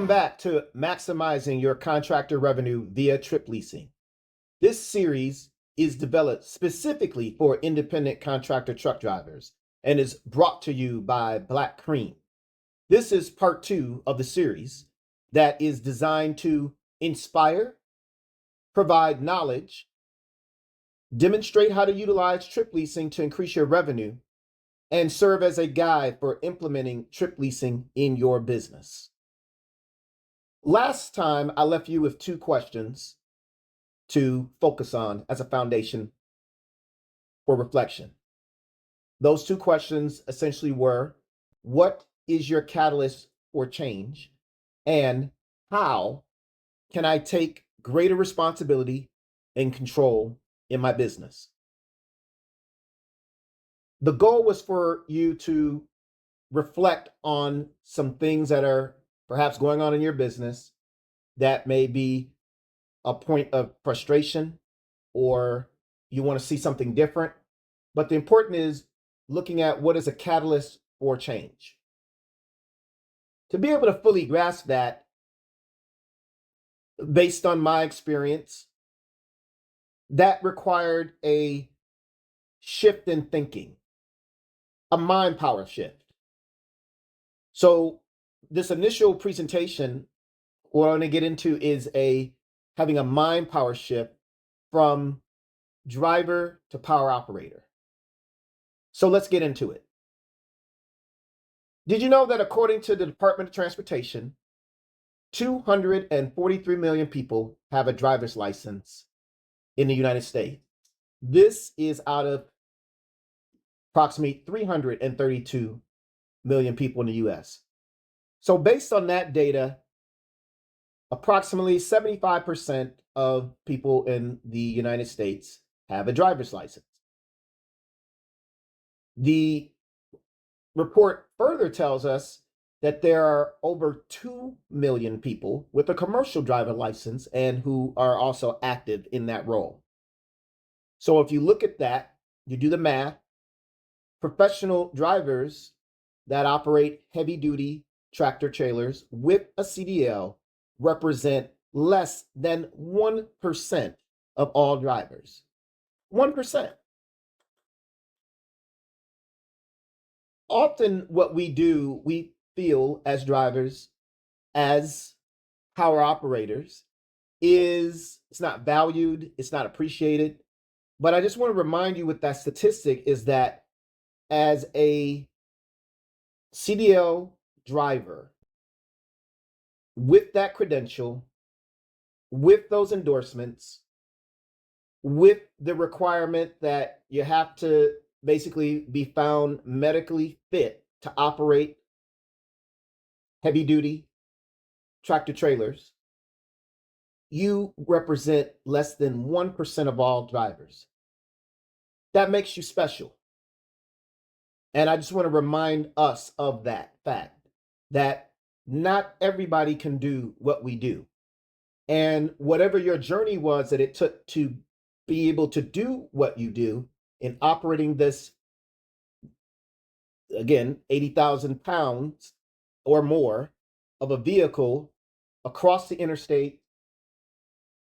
Welcome back to Maximizing Your Contractor Revenue via Trip Leasing. This series is developed specifically for independent contractor truck drivers and is brought to you by Black Cream. This is part 2 of the series that is designed to inspire, provide knowledge, demonstrate how to utilize trip leasing to increase your revenue, and serve as a guide for implementing trip leasing in your business. Last time, I left you with 2 questions to focus on as a foundation for reflection. Those 2 questions essentially were, what is your catalyst for change? And how can I take greater responsibility and control in my business? The goal was for you to reflect on some things that are perhaps going on in your business that may be a point of frustration or you want to see something different. But the important is looking at what is a catalyst for change. To be able to fully grasp that, based on my experience, that required a shift in thinking, a mind power shift. So this initial presentation, what I want to get into is having a mind power shift from driver to power operator. So let's get into it. Did you know that according to the Department of Transportation, 243 million people have a driver's license in the United States? This is out of approximately 332 million people in the US. So based on that data, approximately 75% of people in the United States have a driver's license. The report further tells us that there are over 2 million people with a commercial driver license and who are also active in that role. So if you look at that, you do the math, professional drivers that operate heavy duty tractor trailers with a CDL represent less than 1% of all drivers. 1%. Often what we do, we feel as drivers, as power operators, it's not valued, it's not appreciated. But I just want to remind you with that statistic is that as a CDL driver, with that credential, with those endorsements, with the requirement that you have to basically be found medically fit to operate heavy duty tractor trailers, you represent less than 1% of all drivers. That makes you special. And I just want to remind us of that fact that not everybody can do what we do. And whatever your journey was that it took to be able to do what you do in operating this, again, 80,000 pounds or more of a vehicle across the interstate,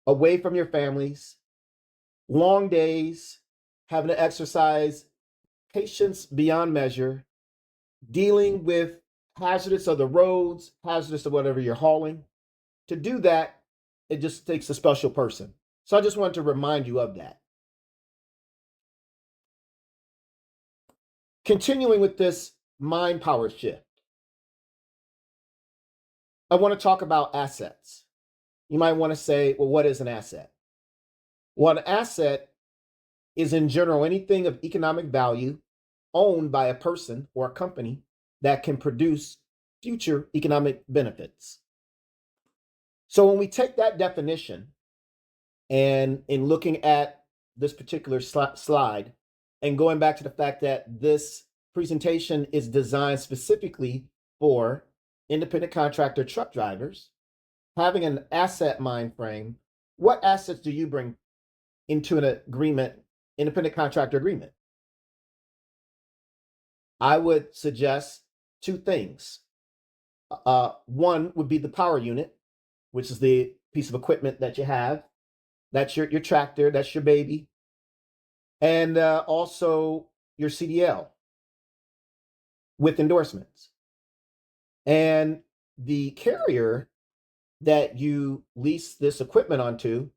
away from your families, long days, having to exercise patience beyond measure, dealing with hazardous of the roads, hazardous of whatever you're hauling. To do that, it just takes a special person. So I just wanted to remind you of that. Continuing with this mind power shift, I want to talk about assets. You might want to say, well, what is an asset? Well, an asset is in general anything of economic value owned by a person or a company that can produce future economic benefits. So when we take that definition and in looking at this particular slide and going back to the fact that this presentation is designed specifically for independent contractor truck drivers, having an asset mind frame, what assets do you bring into an agreement, independent contractor agreement? I would suggest 2 things. One would be the power unit, which is the piece of equipment that you have. That's your tractor, that's your baby. And also your CDL with endorsements. And the carrier that you lease this equipment onto,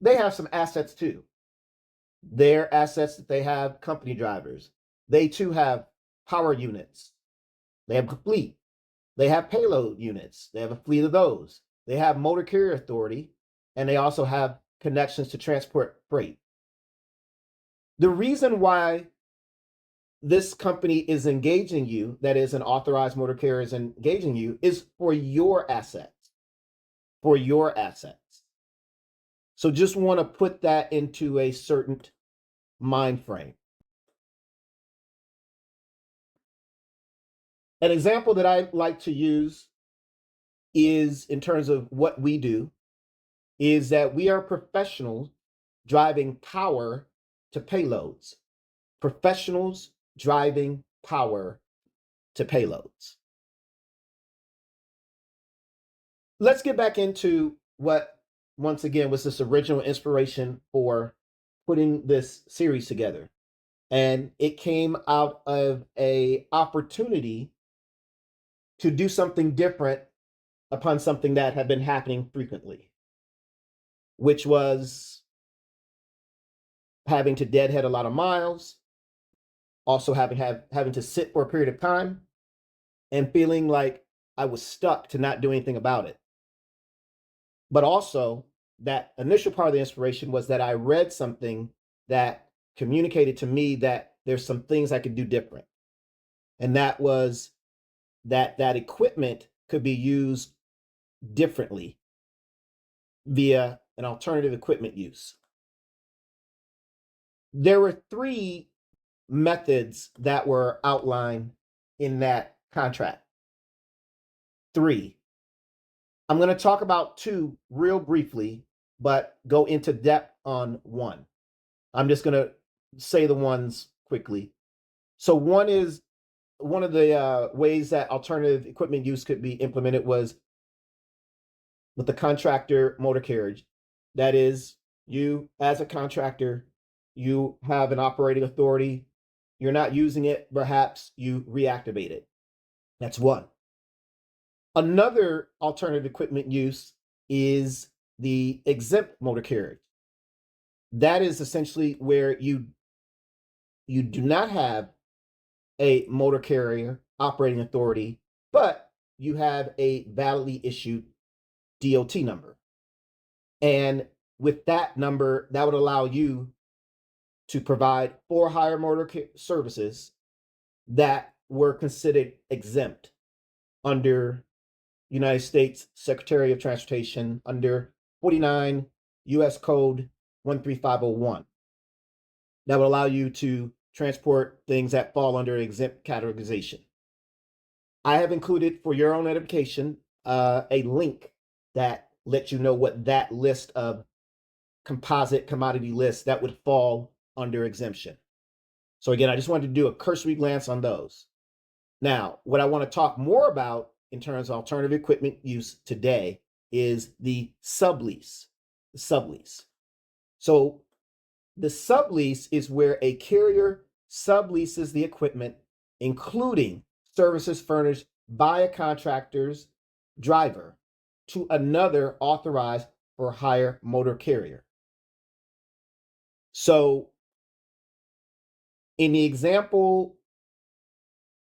they have some assets too. Their assets that they have company drivers. They too have power units. They have a fleet. They have payload units. They have a fleet of those. They have motor carrier authority, and they also have connections to transport freight. The reason why this company is engaging you, that is, an authorized motor carrier is engaging you, is for your assets. For your assets. So just want to put that into a certain mind frame. An example that I like to use is, in terms of what we do, is that we are professionals driving power to payloads. Professionals driving power to payloads. Let's get back into what, once again, was this original inspiration for putting this series together. And it came out of an opportunity to do something different upon something that had been happening frequently, which was having to deadhead a lot of miles, also having to sit for a period of time, and feeling like I was stuck to not do anything about it. But also, that initial part of the inspiration was that I read something that communicated to me that there's some things I could do different. And that was that equipment could be used differently via an alternative equipment use. There were 3 methods that were outlined in that contract. 3. I'm going to talk about 2 real briefly, but go into depth on 1. I'm just going to say the ones quickly. So one of the ways that alternative equipment use could be implemented was with the contractor motor carriage. That is, you as a contractor, you have an operating authority. You're not using it, perhaps you reactivate it. That's one. Another alternative equipment use is the exempt motor carriage. That is essentially where you do not have a motor carrier operating authority, but you have a validly issued DOT number. And with that number, that would allow you to provide for-hire motor services that were considered exempt under United States Secretary of Transportation under 49 U.S. Code 13501. That would allow you to transport things that fall under exempt categorization. I have included, for your own edification, a link that lets you know what that list of composite commodity lists that would fall under exemption. So again, I just wanted to do a cursory glance on those. Now, what I want to talk more about in terms of alternative equipment use today is the sublease. The sublease. So the sublease is where a carrier subleases the equipment, including services furnished by a contractor's driver, to another authorized for hire motor carrier. So in the example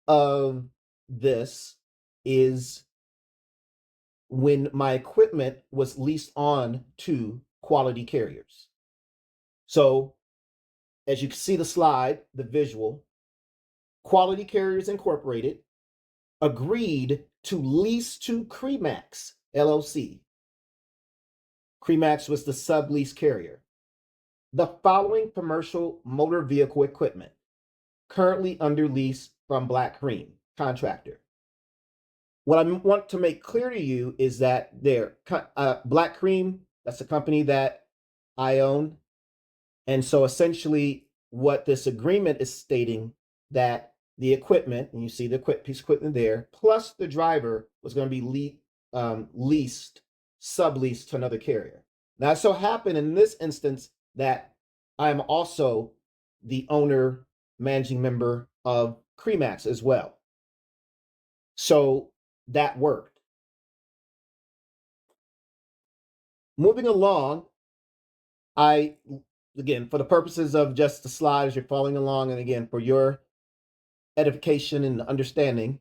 of this is when my equipment was leased on to Quality Carriers. So as you can see the slide, the visual, Quality Carriers Incorporated agreed to lease to Cremax LLC. Cremax was the sublease carrier. The following commercial motor vehicle equipment, currently under lease from Black Cream Contractor. What I want to make clear to you is that Black Cream, that's a company that I own. And so essentially what this agreement is stating, that the equipment, and you see the piece of equipment there, plus the driver was going to be leased, subleased to another carrier. Now, it so happened in this instance that I'm also the owner, managing member of Cremax as well. So that worked. Moving along, again, for the purposes of just the slides, you're following along, and again, for your edification and understanding,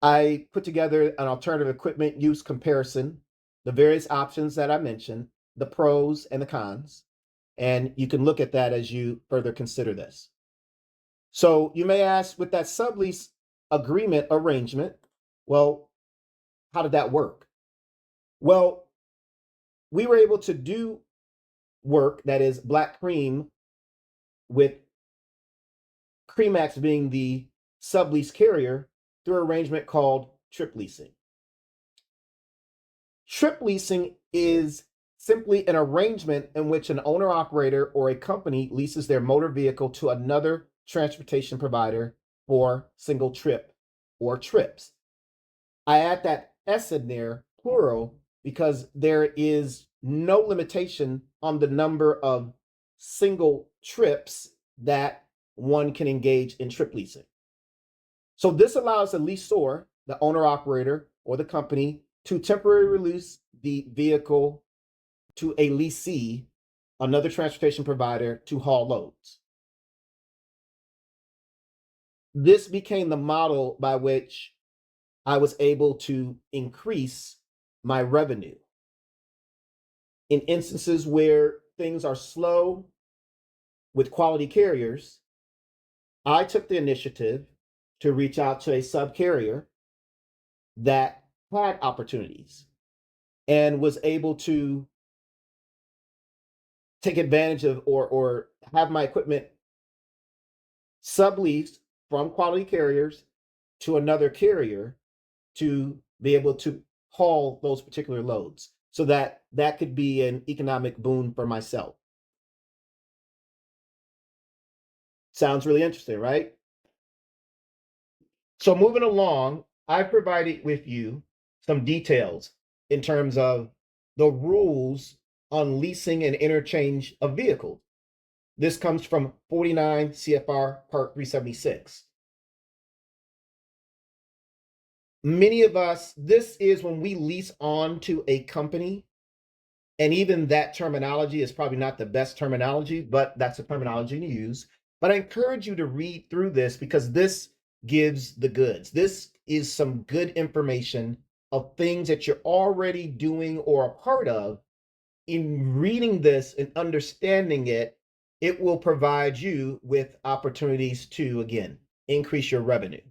I put together an alternative equipment use comparison, the various options that I mentioned, the pros and the cons, and you can look at that as you further consider this. So you may ask, with that sublease agreement arrangement, well, how did that work? Well, we were able to do work that is Black Cream, with Cremax being the sublease carrier, through an arrangement called trip leasing. Trip leasing is simply an arrangement in which an owner operator or a company leases their motor vehicle to another transportation provider for single trip or trips. I add that S in there, plural, because there is no limitation on the number of single trips that one can engage in trip leasing. So this allows the lessor, the owner operator, or the company to temporarily release the vehicle to a lessee, another transportation provider, to haul loads. This became the model by which I was able to increase my revenue. In instances where things are slow with quality carriers, I took the initiative to reach out to a subcarrier that had opportunities and was able to take advantage of or have my equipment subleased from quality carriers to another carrier to be able to haul those particular loads, so that that could be an economic boon for myself. Sounds really interesting, right? So moving along, I provided with you some details in terms of the rules on leasing and interchange of vehicles. This comes from 49 CFR Part 376. Many of us, this is when we lease on to a company, and even that terminology is probably not the best terminology, but that's the terminology to use. But I encourage you to read through this, because this gives the goods. This is some good information of things that you're already doing or a part of. In reading this and understanding it, it will provide you with opportunities to, again, increase your revenue.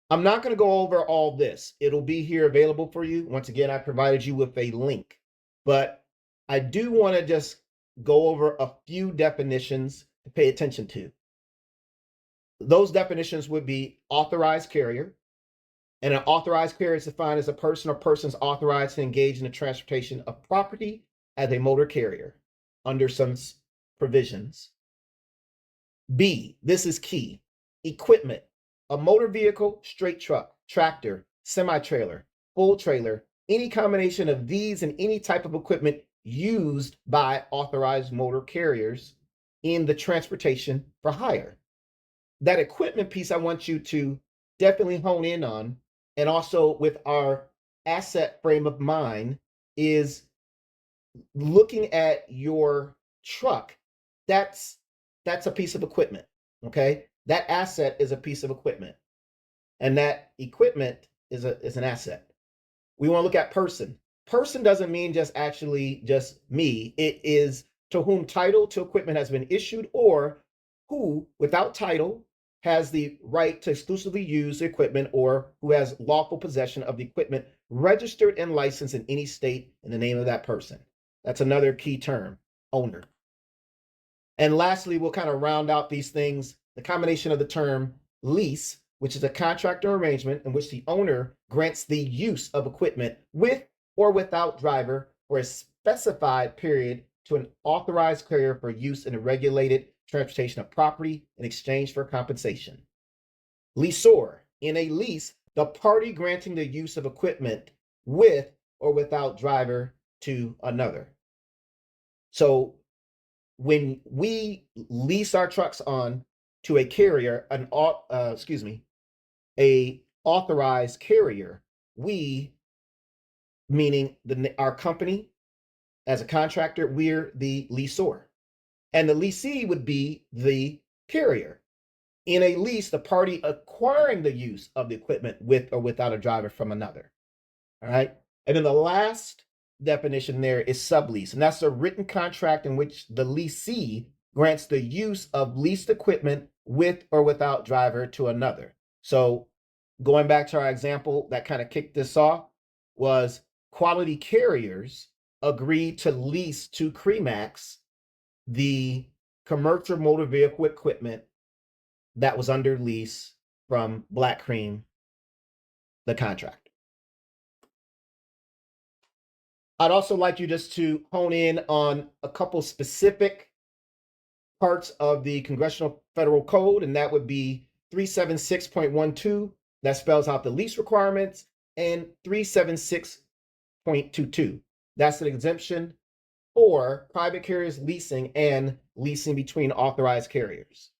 I'm not going to go over all this. It'll be here available for you. Once again, I provided you with a link, but I do want to just go over a few definitions to pay attention to. Those definitions would be authorized carrier. And an authorized carrier is defined as a person or persons authorized to engage in the transportation of property as a motor carrier under some provisions. B, this is key, equipment. A motor vehicle, straight truck, tractor, semi-trailer, full trailer, any combination of these and any type of equipment used by authorized motor carriers in the transportation for hire. That equipment piece I want you to definitely hone in on, and also with our asset frame of mind, is looking at your truck. That's a piece of equipment, okay? That asset is a piece of equipment, and that equipment is an asset. We want to look at person. Person doesn't mean just me. It is to whom title to equipment has been issued, or who, without title, has the right to exclusively use the equipment, or who has lawful possession of the equipment registered and licensed in any state in the name of that person. That's another key term, owner. And lastly, we'll kind of round out these things, the combination of the term lease, which is a contractor arrangement in which the owner grants the use of equipment with or without driver for a specified period to an authorized carrier for use in a regulated transportation of property in exchange for compensation. Lessor, in a lease, the party granting the use of equipment with or without driver to another. So when we lease our trucks on to a carrier, a authorized carrier, we, meaning our company as a contractor, we're the lessor. And the lessee would be the carrier. In a lease, the party acquiring the use of the equipment with or without a driver from another. All right. And then the last definition there is sublease, and that's a written contract in which the lessee grants the use of leased equipment with or without driver to another. So going back to our example that kind of kicked this off was Quality Carriers agreed to lease to Cremax the commercial motor vehicle equipment that was under lease from Black Cream, the contractor. I'd also like you just to hone in on a couple specific parts of the Congressional Federal Code, and that would be 376.12, that spells out the lease requirements, and 376.22, that's an exemption for private carriers leasing and leasing between authorized carriers.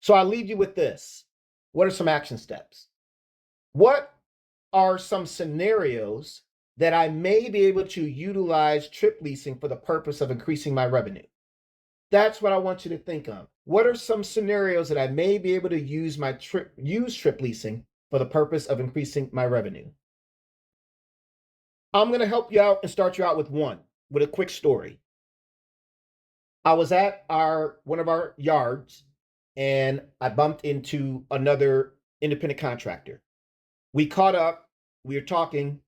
So I'll leave you with this. What are some action steps? What are some scenarios that I may be able to utilize trip leasing for the purpose of increasing my revenue? That's what I want you to think of. What are some scenarios that I may be able to use trip leasing for the purpose of increasing my revenue? I'm going to help you out and start you out with a quick story. I was at one of our yards and I bumped into another independent contractor. We caught up, we were talking,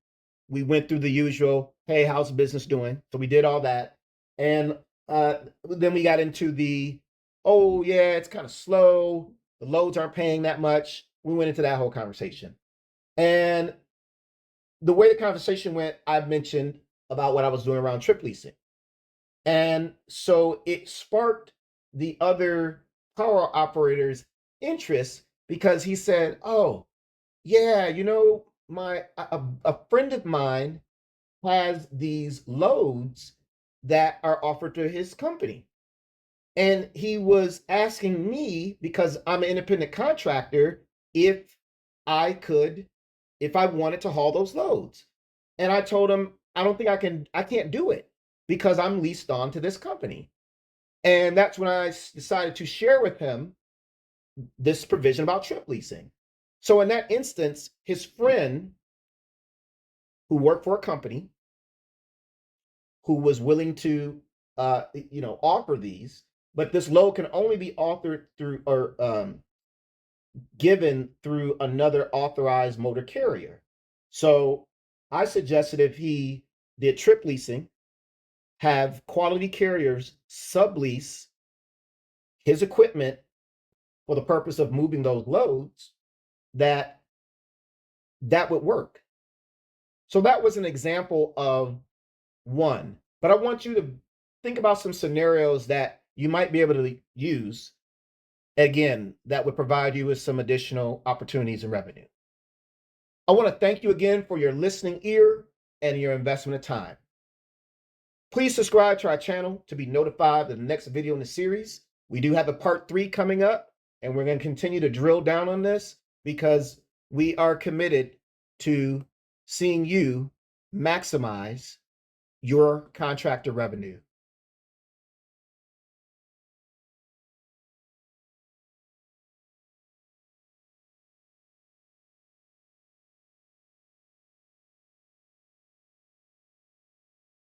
we went through the usual, hey, how's business doing? So we did all that. And then we got into oh yeah, it's kind of slow. The loads aren't paying that much. We went into that whole conversation. And the way the conversation went, I mentioned about what I was doing around trip leasing. And so it sparked the other power operator's interest because he said, oh, yeah, a friend of mine has these loads that are offered to his company. And he was asking me, because I'm an independent contractor, if I wanted to haul those loads. And I told him, I can't do it because I'm leased on to this company. And that's when I decided to share with him this provision about trip leasing. So in that instance, his friend who worked for a company who was willing to offer these, but this load can only be authored through or given through another authorized motor carrier. So I suggested if he did trip leasing, have Quality Carriers sublease his equipment for the purpose of moving those loads, that would work. So that was an example of one. But I want you to think about some scenarios that you might be able to use, again, that would provide you with some additional opportunities and revenue. I want to thank you again for your listening ear and your investment of time. Please subscribe to our channel to be notified of the next video in the series. We do have a part 3 coming up, and we're going to continue to drill down on this because we are committed to seeing you maximize your contractor revenue.